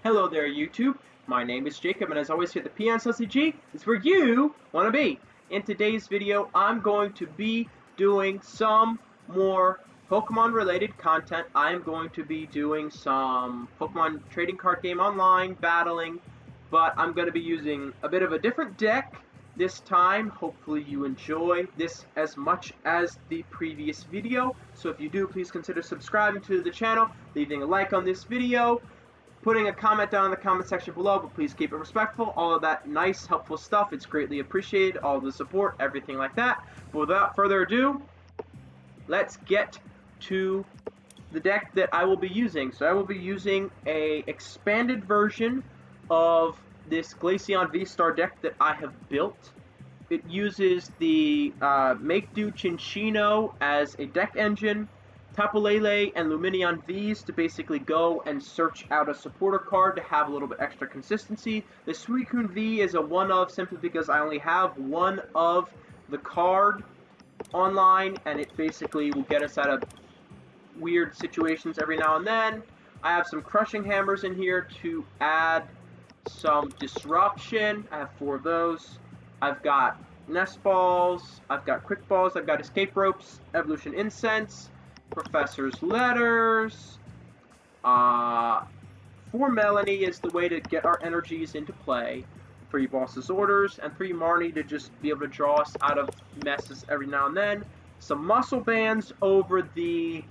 Hello there, YouTube. My name is Jacob, and as always here at the PTCGO is where you want to be. In today's video, I'm going to be doing some more Pokemon-related content. I'm going to be doing some Pokemon trading card game online, battling, but I'm going to be using a bit of a different deck this time. Hopefully you enjoy this as much as the previous video. So if you do, please consider subscribing to the channel, leaving a like on this video, putting a comment down in the comment section below, but please keep it respectful. All of that nice, helpful stuff, it's greatly appreciated. All of the support, everything like that. But without further ado, let's get to the deck that I will be using. So I will be using a expanded version of this Glaceon VStar deck that I have built. It uses the Make Do Chinchino as a deck engine, Tapu Lele and Lumineon Vs to basically go and search out a supporter card to have a little bit extra consistency. The Suicune V is a one-of simply because I only have one of the card online, and it basically will get us out of weird situations every now and then. I have some Crushing Hammers in here to add some disruption. I have 4 of those. I've got Nest Balls, I've got Quick Balls, I've got Escape Ropes, Evolution Incense, Professor's Letters. 4 Melanie is the way to get our energies into play. 3 Boss's Orders, and 3 Marnie to just be able to draw us out of messes every now and then. Some Muscle Bands over the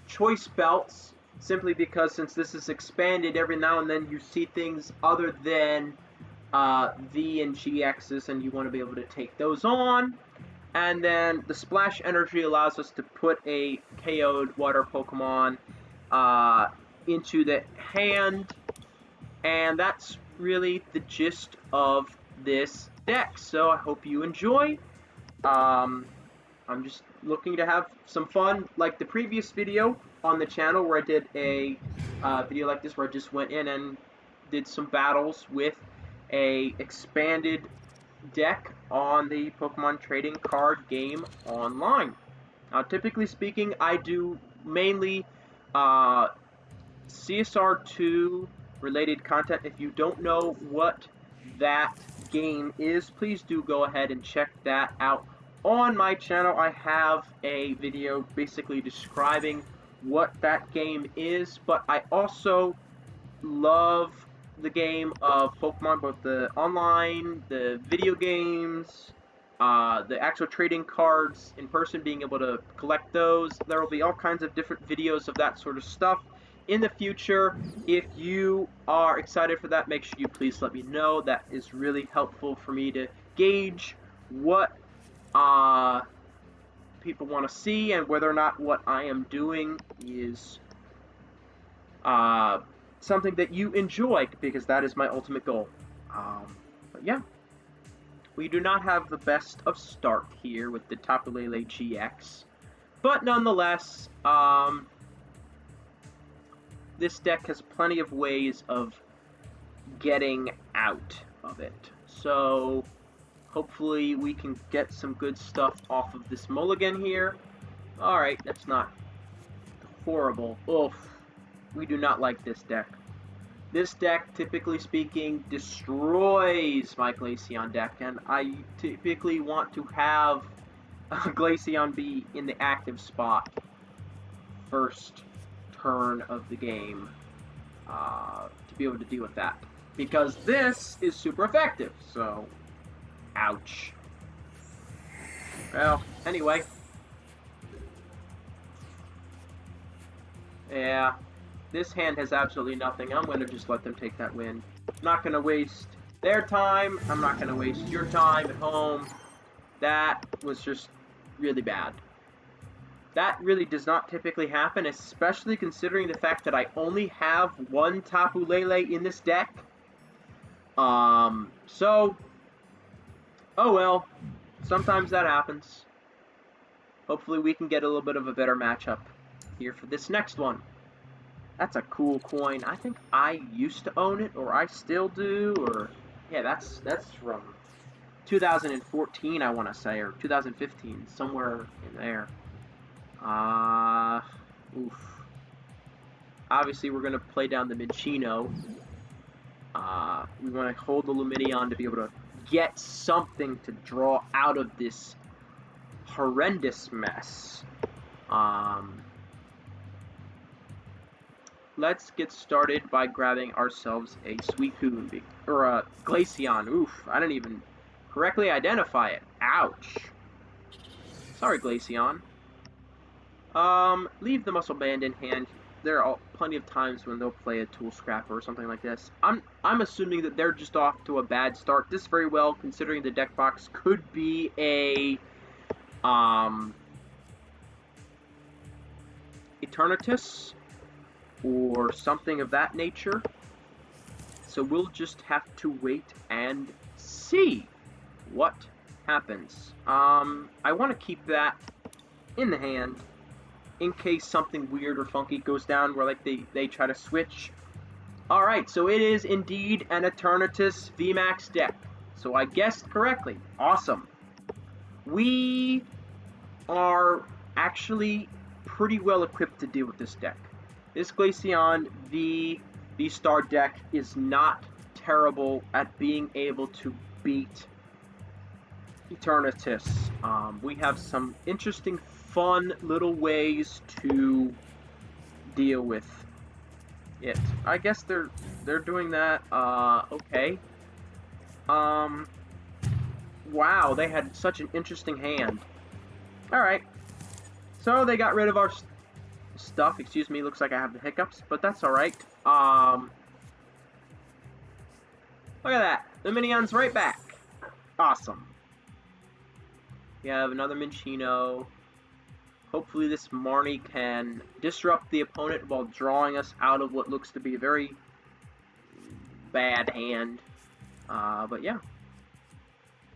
Choice Belts, simply because since this is expanded, every now and then you see things other than V and GXs, and you want to be able to take those on. And then the Splash Energy allows us to put a KO'd water Pokemon into the hand. And that's really the gist of this deck. So I hope you enjoy. I'm just looking to have some fun, like the previous video on the channel where I did a video like this where I just went in and did some battles with a expanded deck on the Pokemon trading card game online. Now, typically speaking, I do mainly CSR2 related content. If you don't know what that game is, please do go ahead and check that out. On my channel, I have a video basically describing what that game is, but I also love the game of Pokemon, both the online, the video games, the actual trading cards in person, being able to collect those. There will be all kinds of different videos of that sort of stuff in the future. If you are excited for that, make sure you please let me know. That is really helpful for me to gauge what people want to see and whether or not what I am doing is something that you enjoy, because that is my ultimate goal. But yeah, we do not have the best of start here with the Tapu Lele GX, but nonetheless, this deck has plenty of ways of getting out of it. So hopefully we can get some good stuff off of this mulligan here. Alright, that's not horrible. Oof. We do not like this deck. This deck, typically speaking, destroys my Glaceon deck, and I typically want to have Glaceon be in the active spot first turn of the game to be able to deal with that, because this is super effective. So, ouch. Well, anyway. Yeah. This hand has absolutely nothing. I'm going to just let them take that win. I'm not going to waste their time. I'm not going to waste your time at home. That was just really bad. That really does not typically happen, especially considering the fact that I only have one Tapu Lele in this deck. So, oh well. Sometimes that happens. Hopefully we can get a little bit of a better matchup here for this next one. That's a cool coin. I think I used to own it, or I still do, or yeah, that's from 2014, I want to say, or 2015, somewhere in there. Oof. Obviously, we're going to play down the Minccino. We want to hold the Lumineon to be able to get something to draw out of this horrendous mess. Let's get started by grabbing ourselves a Suicune, or a Glaceon. Oof, I didn't even correctly identify it. Ouch. Sorry, Glaceon. Leave the Muscle Band in hand. There are plenty of times when they'll play a Tool Scrapper or something like this. I'm assuming that they're just off to a bad start. This very well, considering the deck box, could be a Eternatus or something of that nature. So we'll just have to wait and see what happens. I want to keep that in the hand in case something weird or funky goes down where like they try to switch. Alright, so it is indeed an Eternatus VMAX deck. So I guessed correctly. Awesome. We are actually pretty well equipped to deal with this deck. This Glaceon VStar deck is not terrible at being able to beat Eternatus. We have some interesting, fun little ways to deal with it. I guess they're doing that. Okay. Wow, they had such an interesting hand. All right. So they got rid of our stuff. Excuse me, looks like I have the hiccups, but that's all right. Look at that. The Minion's right back. Awesome. We have another Minccino. Hopefully this Marnie can disrupt the opponent while drawing us out of what looks to be a very bad hand. But yeah.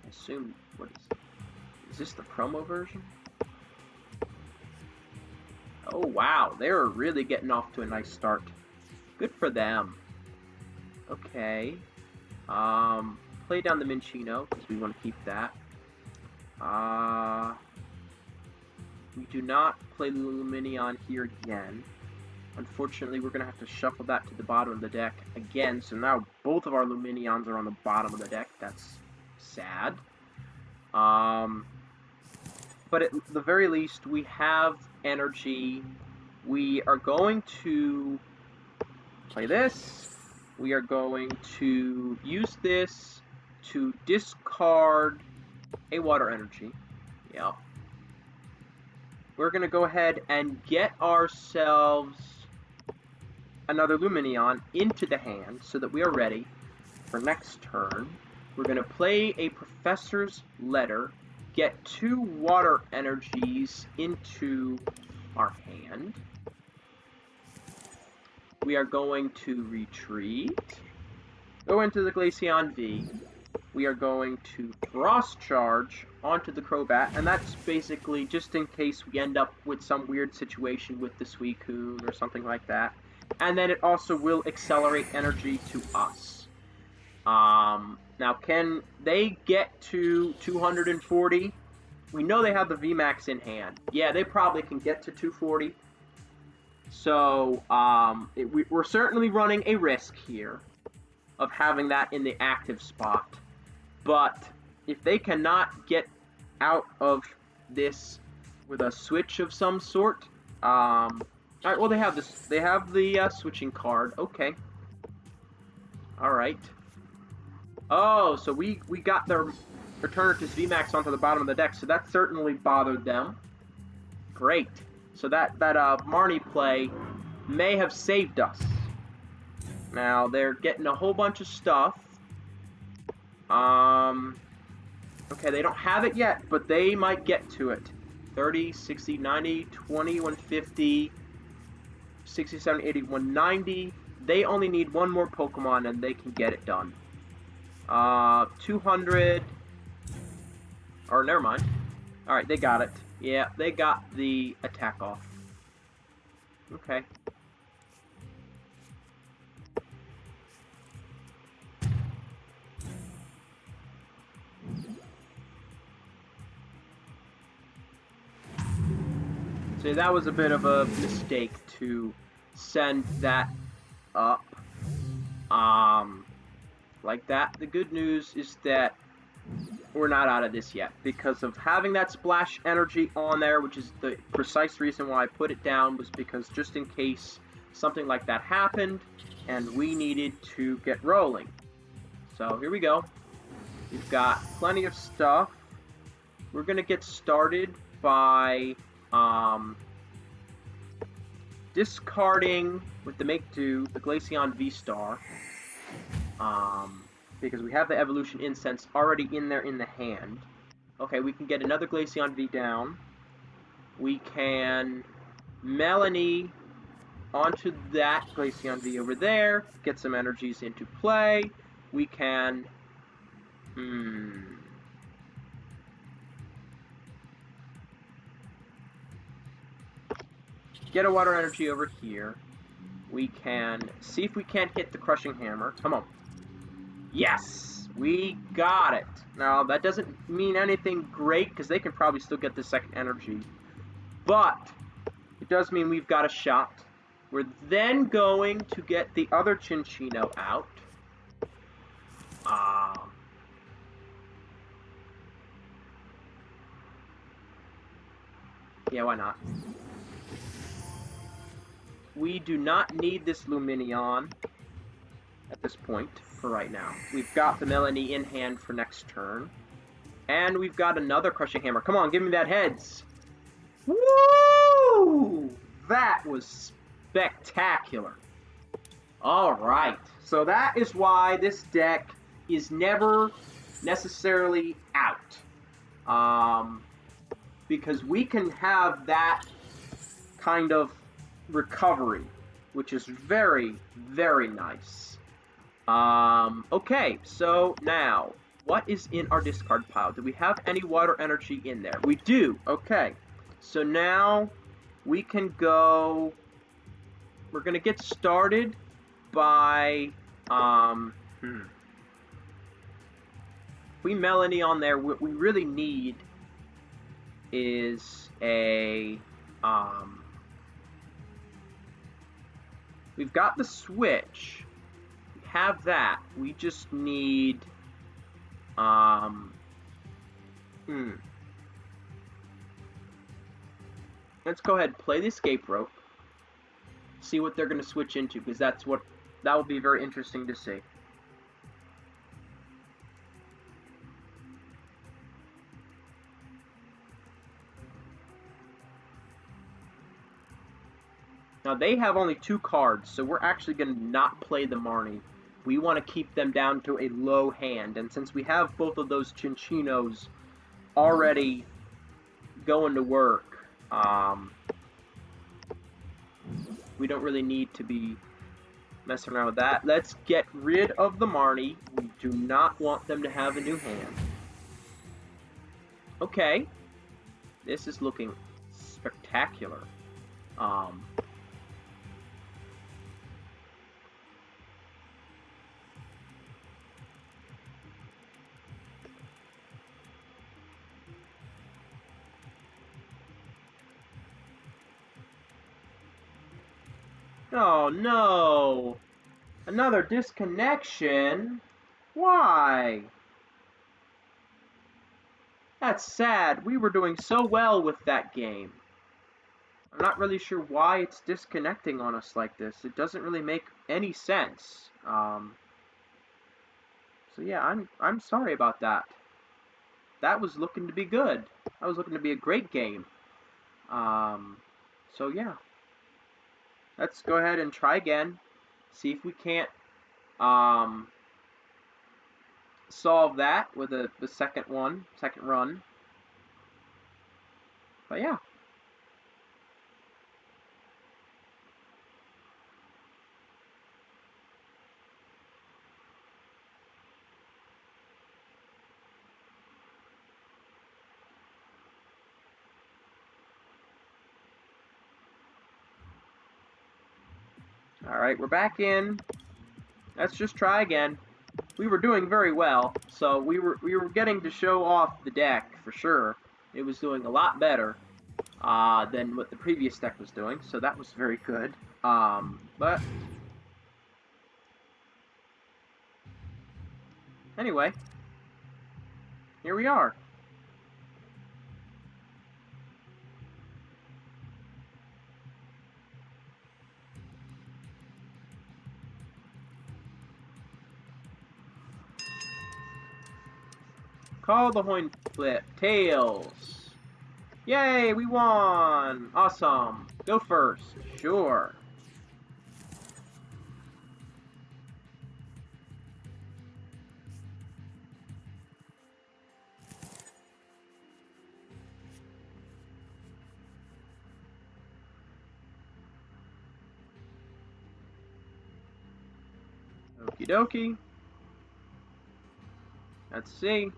I assume, what is this the promo version? Oh wow, they're really getting off to a nice start. Good for them. Okay. Play down the Minccino, because we want to keep that. We do not play the Lumineon here again. Unfortunately, we're going to have to shuffle that to the bottom of the deck again, so now both of our Lumineons are on the bottom of the deck. That's sad. But at the very least, we have energy. We are going to play this. We are going to use this to discard a water energy. Yeah. We're going to go ahead and get ourselves another Lumineon into the hand so that we are ready for next turn. We're going to play a Professor's Letter, get 2 water energies into our hand. We are going to retreat, go into the Glaceon V. We are going to Frost Charge onto the Crobat, and that's basically just in case we end up with some weird situation with the Suicune or something like that. And then it also will accelerate energy to us. Now, can they get to 240? We know they have the VMAX in hand. Yeah, they probably can get to 240. So, we're certainly running a risk here of having that in the active spot. But if they cannot get out of this with a switch of some sort, all right. Well, they have this. They have the switching card. Okay. All right. Oh, so we got their Eternatus VMAX onto the bottom of the deck, so that certainly bothered them. Great. So that Marnie play may have saved us. Now they're getting a whole bunch of stuff. Okay, they don't have it yet, but they might get to it. 30, 60, 90, 20, 150, 60, 70, 80, 190. They only need one more Pokemon and they can get it done. 200. Or, never mind. Alright, they got it. Yeah, they got the attack off. Okay. So that was a bit of a mistake to send that up. Like that. The good news is that we're not out of this yet because of having that splash energy on there, which is the precise reason why I put it down, was because just in case something like that happened and we needed to get rolling. So here we go. We've got plenty of stuff. We're going to get started by discarding with the Make Do, the Glaceon VStar. Because we have the Evolution Incense already in there in the hand. Okay, we can get another Glaceon V down. We can Melanie onto that Glaceon V over there, get some energies into play. We can... get a water energy over here. We can see if we can't get the Crushing Hammer. Come on. Yes! We got it! Now, that doesn't mean anything great, because they can probably still get the second energy. But, it does mean we've got a shot. We're then going to get the other Chinchino out. Yeah, why not? We do not need this Luminion at this point for right now. We've got the Melanie in hand for next turn. And we've got another Crushing Hammer. Come on, give me that heads. Woo! That was spectacular. Alright, so that is why this deck is never necessarily out. Because we can have that kind of recovery, which is very, very nice. Okay, so now, what is in our discard pile? Do we have any water energy in there? We do, okay. So now, we can go... We're gonna get started by... If we Melanie on there, what we really need is a... we've got the switch. We have that. We just need... Let's go ahead and play the escape rope. See what they're going to switch into, because that will be very interesting to see. Now, they have only 2 cards, so we're actually going to not play the Marnie. We want to keep them down to a low hand, and since we have both of those Chinchinos already going to work, we don't really need to be messing around with that. Let's get rid of the Marnie. We do not want them to have a new hand. Okay. This is looking spectacular. Oh no! Another disconnection? Why? That's sad. We were doing so well with that game. I'm not really sure why it's disconnecting on us like this. It doesn't really make any sense. So yeah, I'm sorry about that. That was looking to be good. That was looking to be a great game. So yeah. Let's go ahead and try again. See if we can't solve that with the second run. But yeah. Alright, we're back in. Let's just try again. We were doing very well, so we were getting to show off the deck for sure. It was doing a lot better than what the previous deck was doing, so that was very good. But anyway, here we are. Call the coin flip. Tails. Yay, we won! Awesome. Go first. Sure. Okie dokie. Let's see.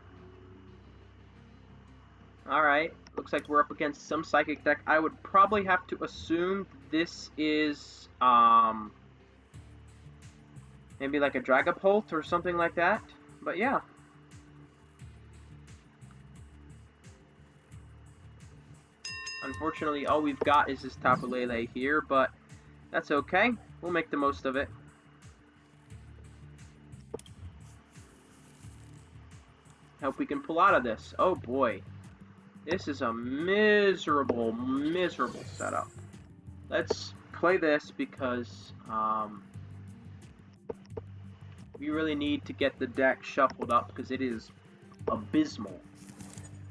Alright, looks like we're up against some psychic deck. I would probably have to assume this is, maybe like a Dragapult or something like that. But yeah. Unfortunately, all we've got is this Tapu Lele here, but that's okay. We'll make the most of it. Hope we can pull out of this. Oh boy. This is a miserable, miserable setup. Let's play this because we really need to get the deck shuffled up because it is abysmal.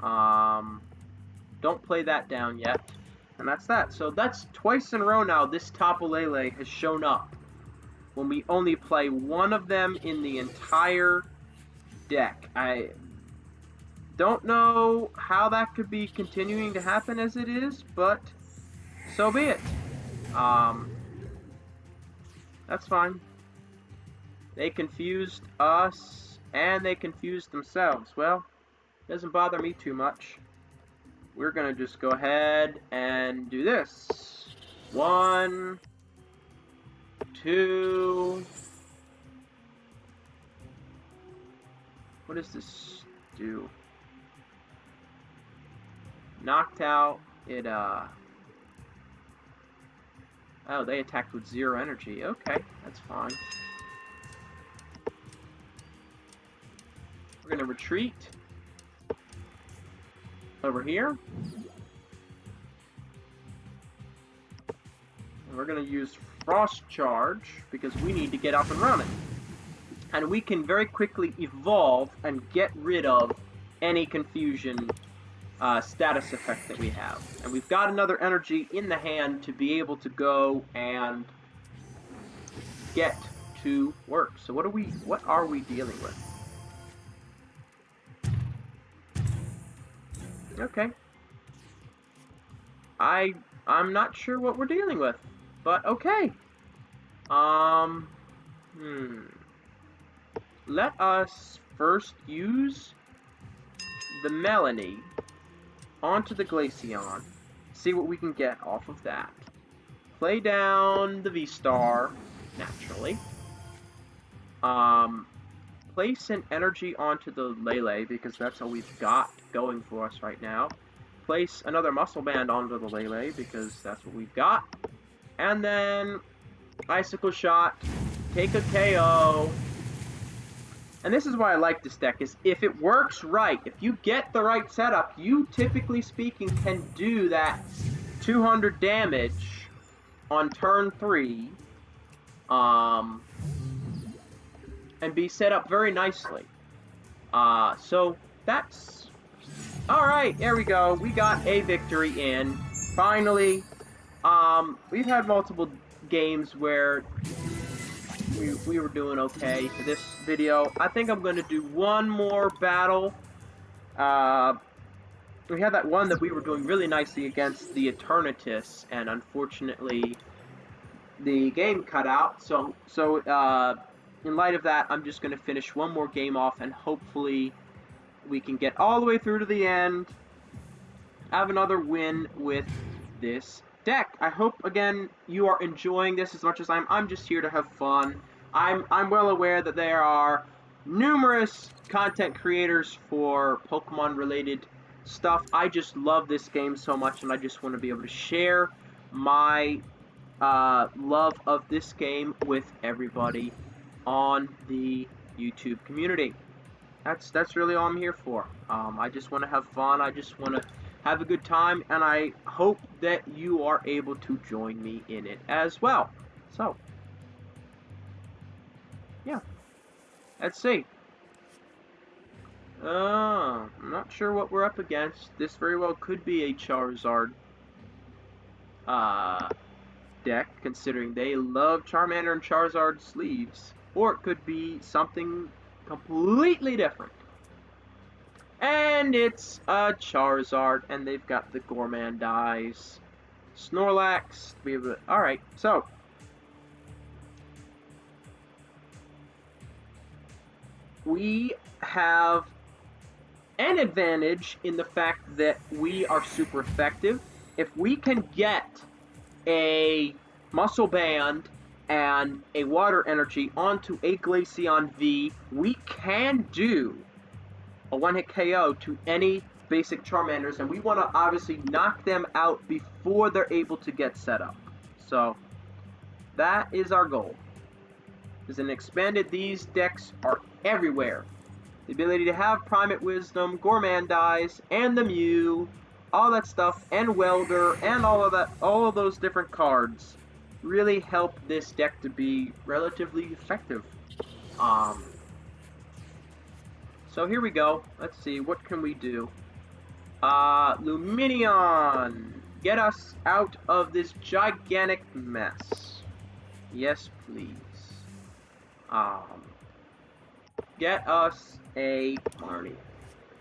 Don't play that down yet. And that's that. So that's twice in a row now this Tapu Lele has shown up when we only play one of them in the entire deck. I don't know how that could be continuing to happen as it is, but so be it. That's fine. They confused us, and they confused themselves. Well, doesn't bother me too much. We're gonna just go ahead and do this. 1, 2. What does this do? Knocked out. It, oh, they attacked with 0 energy. Okay, that's fine. We're gonna retreat over here. And we're gonna use Frost Charge because we need to get up and running. And we can very quickly evolve and get rid of any confusion status effect that we have. And we've got another energy in the hand to be able to go and get to work. So what are we dealing with? Okay. I'm not sure what we're dealing with, but okay. Let us first use the Melanie onto the Glaceon, see what we can get off of that. Play down the VStar, naturally. Place an energy onto the Lele, because that's all we've got going for us right now. Place another Muscle Band onto the Lele, because that's what we've got. And then Icicle Shot, take a KO. And this is why I like this deck, is if it works right, if you get the right setup, you typically speaking can do that 200 damage on turn 3, and be set up very nicely. So that's... Alright, there we go. We got a victory in. Finally. We've had multiple games where we were doing okay for this video. I think I'm going to do one more battle. We had that one that we were doing really nicely against the Eternatus, and unfortunately the game cut out. So in light of that, I'm just going to finish one more game off, and hopefully we can get all the way through to the end, have another win with this deck. I hope, again, you are enjoying this as much as I'm just here to have fun. I'm well aware that there are numerous content creators for Pokemon-related stuff. I just love this game so much, and I just want to be able to share my love of this game with everybody on the YouTube community. That's really all I'm here for. I just want to have fun. I just want to have a good time, and I hope that you are able to join me in it as well. So, yeah, let's see. I'm not sure what we're up against. This very well could be a Charizard deck, considering they love Charmander and Charizard sleeves. Or it could be something completely different. And it's a Charizard, and they've got the Gourmandize, Snorlax. Alright, so we have an advantage in the fact that we are super effective. If we can get a Muscle Band and a Water Energy onto a Glaceon V, we can do a one-hit KO to any basic Charmanders, and we want to obviously knock them out before they're able to get set up. So that is our goal. As an expanded, these decks are everywhere. The ability to have Primate Wisdom, Gourmandize, and the Mew, all that stuff, and Welder, and all of those different cards really help this deck to be relatively effective. So here we go. Let's see, what can we do? Luminion! Get us out of this gigantic mess. Yes, please. Get us a Marnie.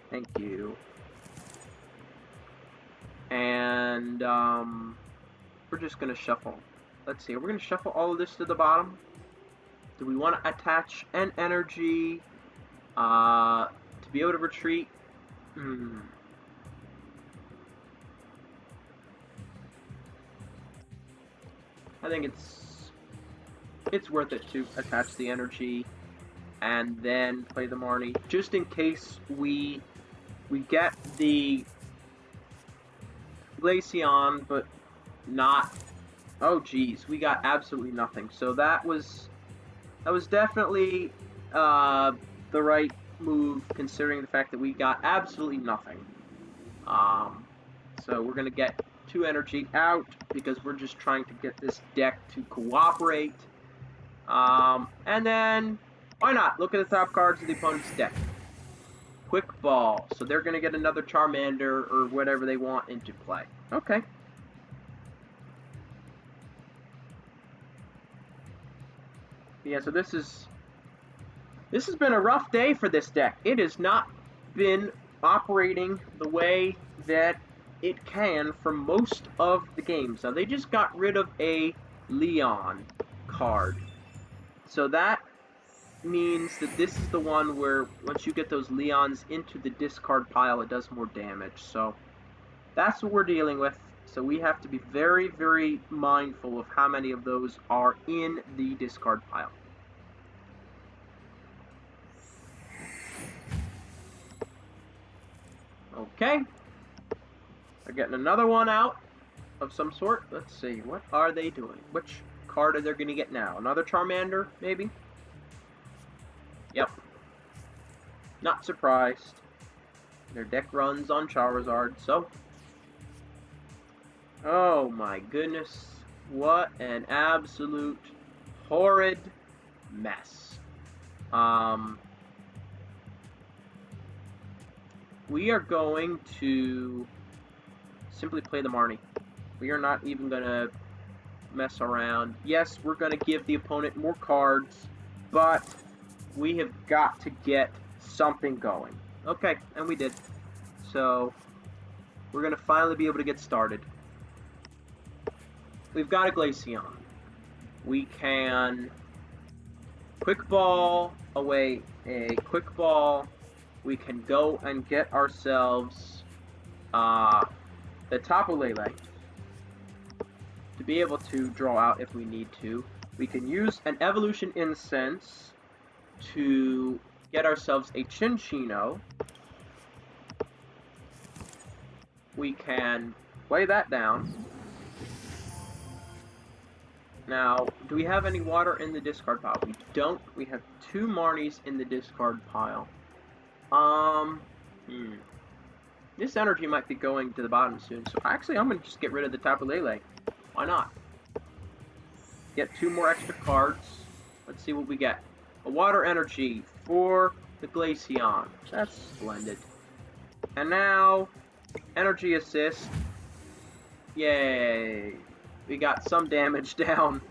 Thank you. And, we're just gonna shuffle. Let's see, we're gonna shuffle all of this to the bottom. Do we want to attach an energy, to be able to retreat? I think it's worth it to attach the energy and then play the Marnie, just in case we get the Glaceon, but not. Oh geez, we got absolutely nothing. So that was definitely the right move, considering the fact that we got absolutely nothing. So we're gonna get 2 energy out because we're just trying to get this deck to cooperate. And then why not look at the top cards of the opponent's deck? Quick Ball, so they're gonna get another Charmander or whatever they want into play. Okay. Yeah, so this has been a rough day for this deck. It has not been operating the way that it can for most of the games. Now, they just got rid of a Leon card. So that means that this is the one where once you get those Leons into the discard pile, it does more damage. So that's what we're dealing with. So we have to be very, very mindful of how many of those are in the discard pile. Okay. They're getting another one out of some sort. Let's see. What are they doing? Which card are they going to get now? Another Charmander, maybe? Yep. Not surprised. Their deck runs on Charizard, so... Oh my goodness. What an absolute horrid mess. We are going to simply play the Marnie. We are not even going to mess around. Yes, we're going to give the opponent more cards, but we have got to get something going. Okay, and we did. So, we're going to finally be able to get started. We've got a Glaceon. We can Quick Ball away a Quick Ball. We can go and get ourselves the Tapu Lele to be able to draw out if we need to. We can use an Evolution Incense to get ourselves a Chinchino. We can play that down. Now, do we have any water in the discard pile? We don't. We have 2 Marnies in the discard pile. This energy might be going to the bottom soon, so actually I'm going to just get rid of the Tapu Lele. Why not? Get 2 more extra cards. Let's see what we get. A water energy for the Glaceon. That's splendid. And now, energy assist. Yay. We got some damage down.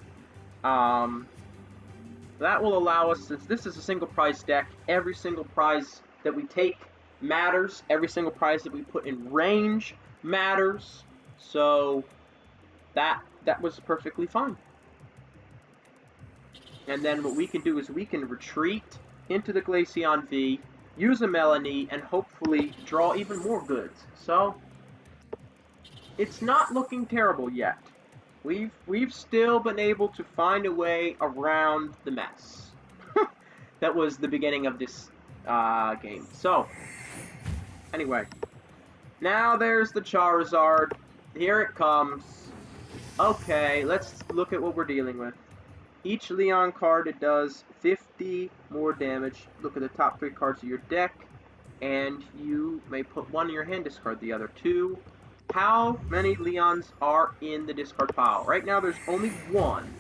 That will allow us, since this is a single prize deck, every single prize that we take matters. Every single prize that we put in range matters. So that was perfectly fine. And then what we can do is we can retreat into the Glaceon V, use a Melanie, and hopefully draw even more goods. So it's not looking terrible yet. We've still been able to find a way around the mess. That was the beginning of this game. So, anyway. Now there's the Charizard. Here it comes. Okay, let's look at what we're dealing with. Each Leon card, it does 50 more damage. Look at the top 3 cards of your deck. And you may put 1 in your hand, discard the other 2. How many Leons are in the discard pile? Right now there's only 1,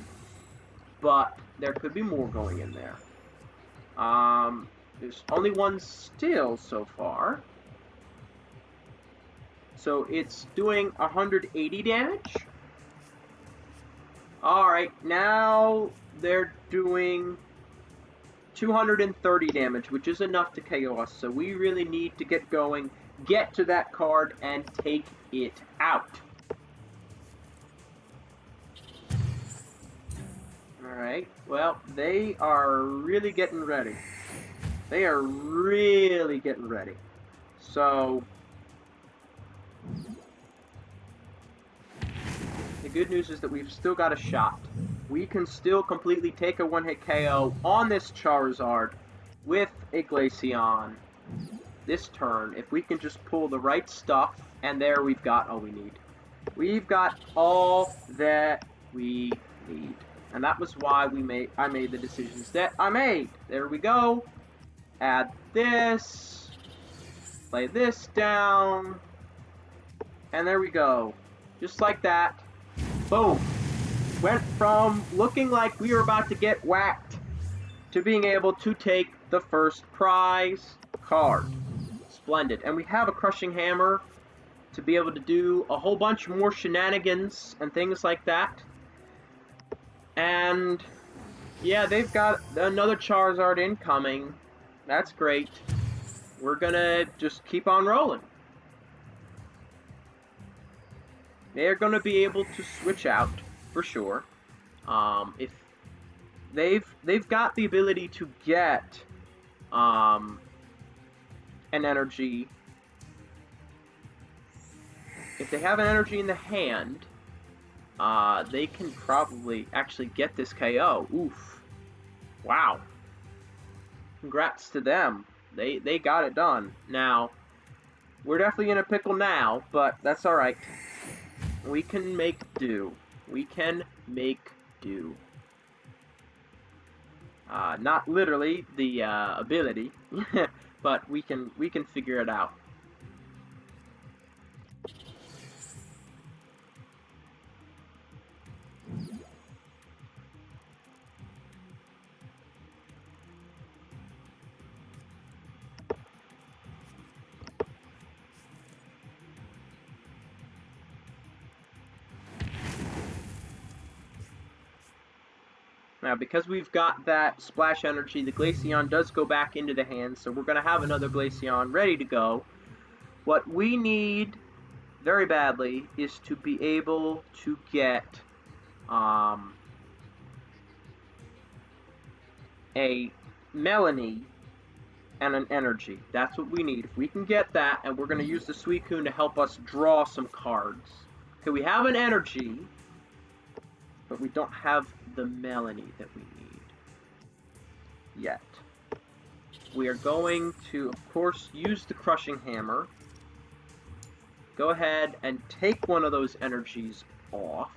but there could be more going in there. There's only 1 still so far. So it's doing 180 damage. Alright, now they're doing 230 damage, which is enough to KO us. So we really need to get going, get to that card, and take it out. Alright, well, they are really getting ready. They are really getting ready. So, the good news is that we've still got a shot. We can still completely take a one-hit KO on this Charizard with a Glaceon this turn, if we can just pull the right stuff, and there we've got all we need. We've got all that we need. And that was why I made the decisions that I made. There we go. Add this. Lay this down. And there we go. Just like that. Boom. Went from looking like we were about to get whacked to being able to take the first prize card. Splendid. And we have a Crushing Hammer to be able to do a whole bunch more shenanigans and things like that. And yeah, they've got another Charizard incoming. That's great. We're gonna just keep on rolling. They're gonna be able to switch out for sure. If they've got the ability to get an energy. If they have an energy in the hand, they can probably actually get this KO. Oof. Wow. Congrats to them. They got it done. Now, we're definitely in a pickle now, but that's alright. We can make do. We can make do. Not literally the ability, but we can figure it out. Now, because we've got that splash energy, the Glaceon does go back into the hand, so we're going to have another Glaceon ready to go. What we need very badly is to be able to get a Melanie and an energy. That's what we need. If we can get that, and we're going to use the Suicune to help us draw some cards. Okay, we have an energy, but we don't have the Melanie that we need yet. We are going to, of course, use the Crushing Hammer. Go ahead and take one of those energies off.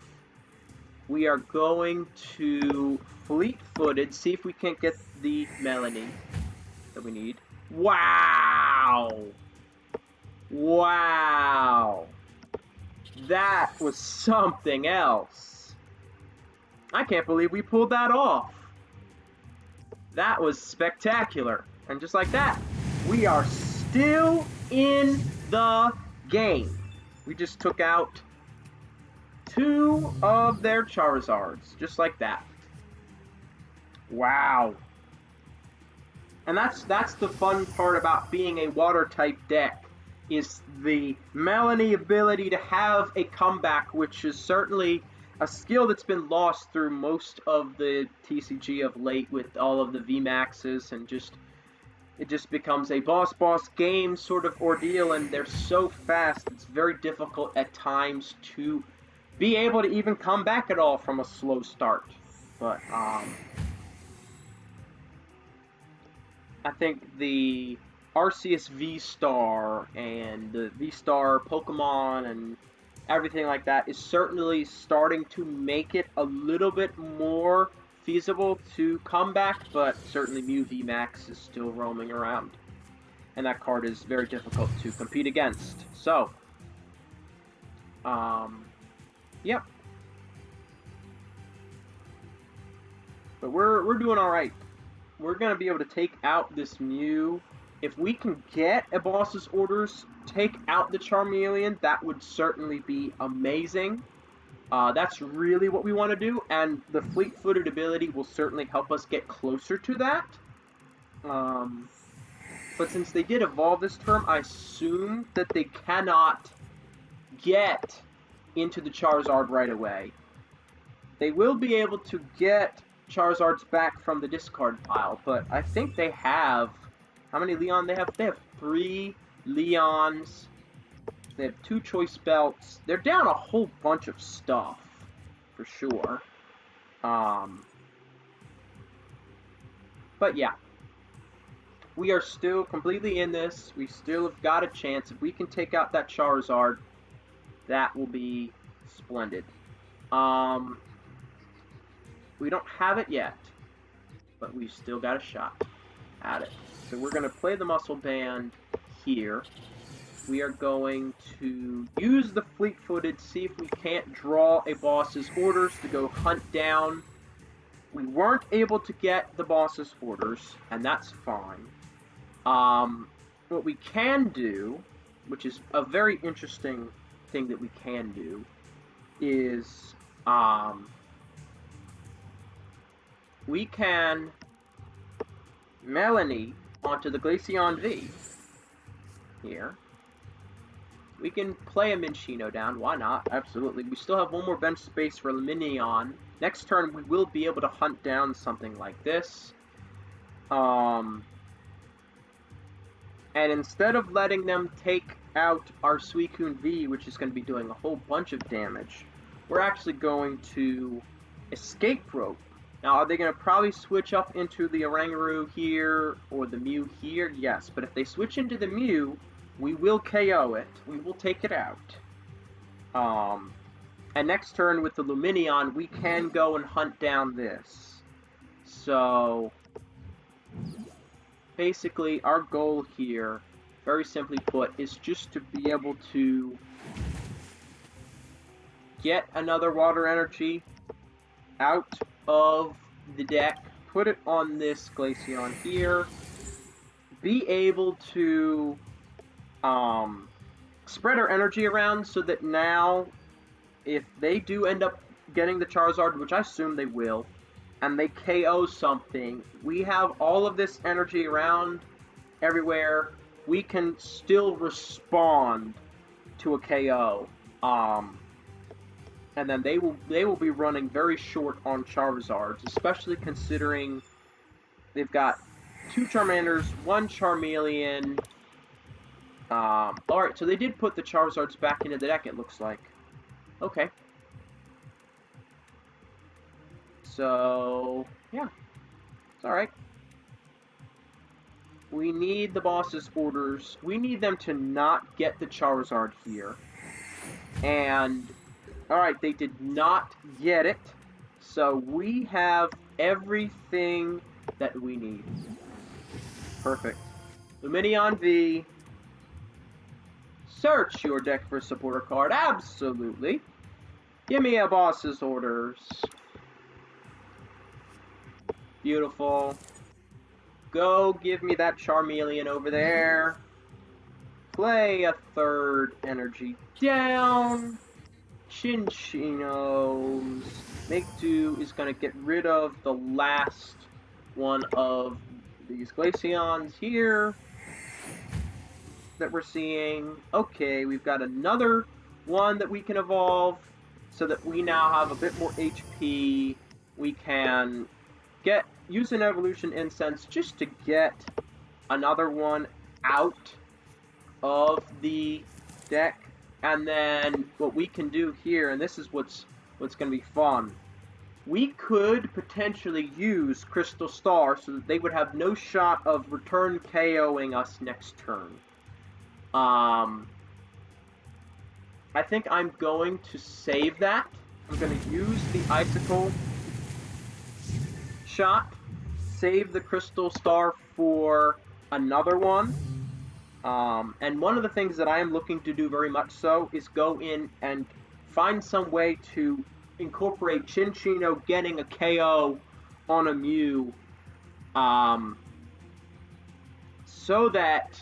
we are going to fleet-footed, see if we can't get the Melanie that we need. Wow! Wow! That was something else. I can't believe we pulled that off. That was spectacular. And just like that, we are still in the game. We just took out 2 of their Charizards, just like that. Wow. And that's the fun part about being a water-type deck, is the Melanie ability to have a comeback, which is certainly a skill that's been lost through most of the TCG of late with all of the VMAXs, and it just becomes a boss game sort of ordeal, and they're so fast, it's very difficult at times to be able to even come back at all from a slow start. But I think the Arceus VStar and the VStar Pokemon and everything like that is certainly starting to make it a little bit more feasible to come back, but certainly Mew VMAX is still roaming around, and that card is very difficult to compete against. So, yep. But we're doing all right. We're gonna be able to take out this Mew. If we can get a boss's orders, take out the Charmeleon, that would certainly be amazing. That's really what we want to do, and the fleet-footed ability will certainly help us get closer to that. But since they did evolve this term, I assume that they cannot get into the Charizard right away. They will be able to get Charizards back from the discard pile, but I think they have... How many Leon they have? They have 3 Leons. They have 2 choice belts. They're down a whole bunch of stuff, for sure. But yeah. We are still completely in this. We still have got a chance. If we can take out that Charizard, that will be splendid. We don't have it yet, but we've still got a shot at it. So we're going to play the Muscle Band here. We are going to use the fleet-footed, see if we can't draw a boss's orders to go hunt down. We weren't able to get the boss's orders, and that's fine. What we can do, which is a very interesting thing that we can do, is we can Melanie onto the Glaceon V here. We can play a Minccino down, why not? Absolutely. We still have 1 more bench space for Lumineon. Next turn, we will be able to hunt down something like this. And instead of letting them take out our Suicune V, which is going to be doing a whole bunch of damage, we're actually going to Escape Rope. Now, are they going to probably switch up into the Oranguru here or the Mew here? Yes, but if they switch into the Mew, we will KO it. We will take it out. And next turn with the Lumineon, we can go and hunt down this. So, basically, our goal here, very simply put, is just to be able to get another water energy out of the deck, put it on this Glaceon here, be able to spread our energy around so that now, if they do end up getting the Charizard, which I assume they will, and they KO something, we have all of this energy around everywhere. We can still respond to a KO. And then they will be running very short on Charizards, especially considering they've got 2 Charmanders, 1 Charmeleon. Alright, so they did put the Charizards back into the deck, it looks like. Okay. So, yeah. It's alright. We need the boss's orders. We need them to not get the Charizard here. And... Alright, they did not get it. So we have everything that we need. Perfect. Luminion V. Search your deck for a supporter card. Absolutely. Give me a boss's orders. Beautiful. Go give me that Charmeleon over there. Play a third energy down. Chinchinos. Make do is going to get rid of the last one of these Glaceons here that we're seeing. Okay, we've got another one that we can evolve so that we now have a bit more HP. We can use an evolution incense just to get another one out of the deck. And then what we can do here, and this is what's going to be fun, we could potentially use Crystal Star so that they would have no shot of return KOing us next turn. I think I'm going to save that. I'm going to use the Icicle shot, save the Crystal Star for another one. And one of the things that I am looking to do very much so is go in and find some way to incorporate Chinchino getting a KO on a Mew, so that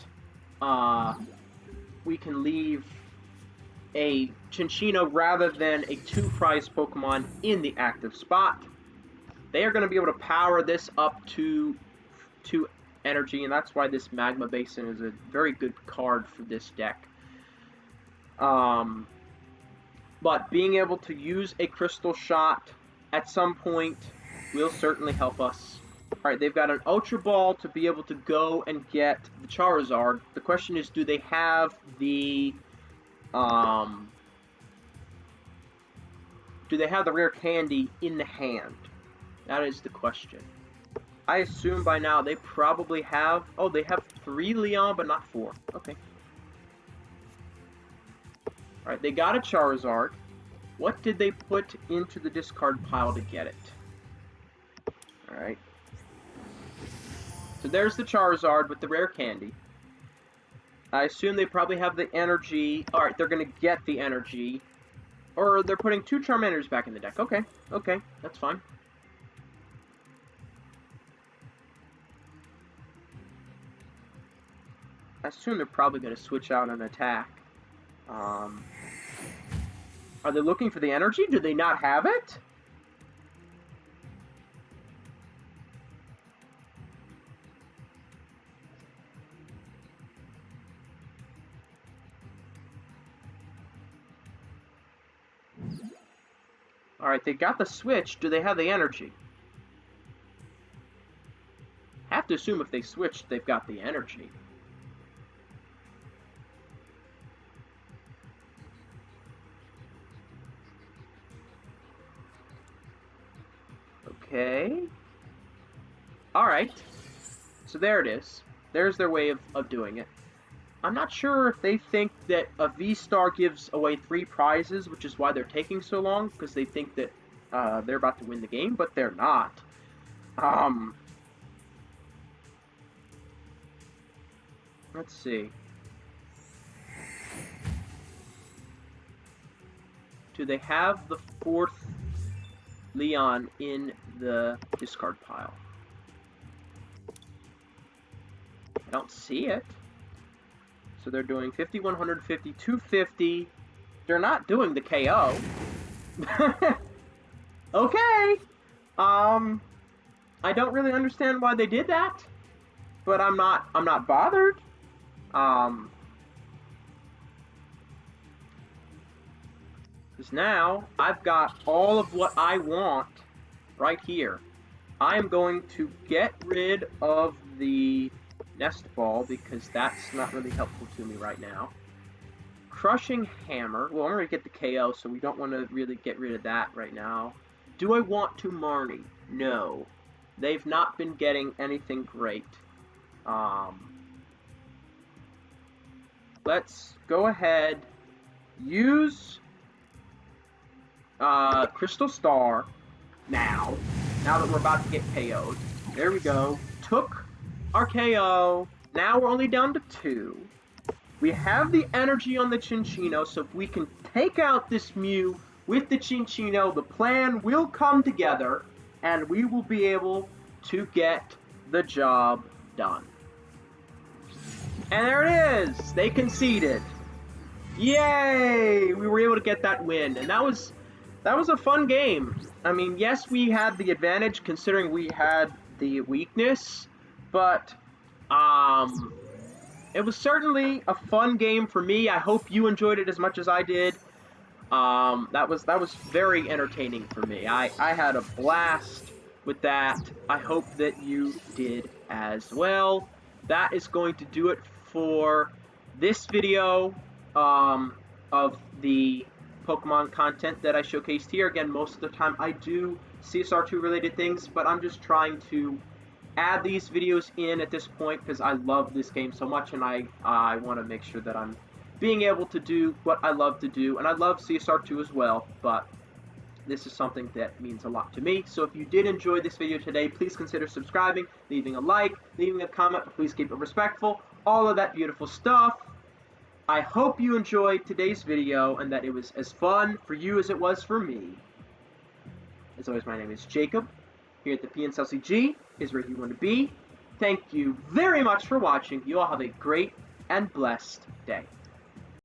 we can leave a Chinchino rather than a 2-prize Pokemon in the active spot. They are going to be able to power this up to 2 energy, and that's why this Magma Basin is a very good card for this deck. But being able to use a Crystal Shot at some point will certainly help us. Alright, they've got an Ultra Ball to be able to go and get the Charizard. The question is, do they have the rare candy in the hand? That is the question. I assume by now they probably have... Oh, they have 3 Leon, but not 4. Okay. Alright, they got a Charizard. What did they put into the discard pile to get it? Alright. So there's the Charizard with the rare candy. I assume they probably have the energy. Alright, they're going to get the energy. Or they're putting 2 Charmanders back in the deck. Okay, okay, that's fine. I assume they're probably going to switch out an attack. Are they looking for the energy? Do they not have it? Alright, they got the switch. Do they have the energy? Have to assume if they switched, they've got the energy. Okay. Alright. So there it is. There's their way of doing it. I'm not sure if they think that a VStar gives away 3 prizes, which is why they're taking so long, because they think that they're about to win the game, but they're not. Let's see. Do they have the 4th Leon in the discard pile? I don't see it. So they're doing 50, 150, 250. They're not doing the KO. Okay. I don't really understand why they did that, but I'm not bothered. Because now I've got all of what I want right here. I am going to get rid of the Nest Ball because that's not really helpful to me right now. Crushing Hammer. Well, I'm going to get the KO, so we don't want to really get rid of that right now. Do I want to Marnie? No. They've not been getting anything great. Let's go ahead, use Crystal Star, now that we're about to get KO'd. There we go. Took our KO. Now we're only down to 2. We have the energy on the Chinchino, so if we can take out this Mew with the Chinchino, the plan will come together, and we will be able to get the job done. And there it is! They conceded. Yay! We were able to get that win, and that was a fun game. I mean, yes, we had the advantage considering we had the weakness, but it was certainly a fun game for me. I hope you enjoyed it as much as I did. That was very entertaining for me. I had a blast with that. I hope that you did as well. That is going to do it for this video of the Pokemon content that I showcased here. Again, most of the time I do CSR2 related things, but I'm just trying to add these videos in at this point because I love this game so much, and I want to make sure that I'm being able to do what I love to do, and I love CSR2 as well, but this is something that means a lot to me. So if you did enjoy this video today, please consider subscribing, leaving a like, leaving a comment, but please keep it respectful, all of that beautiful stuff. I hope you enjoyed today's video and that it was as fun for you as it was for me. As always, my name is Jacob. Here at the PTCGO is where you want to be. Thank you very much for watching. You all have a great and blessed day.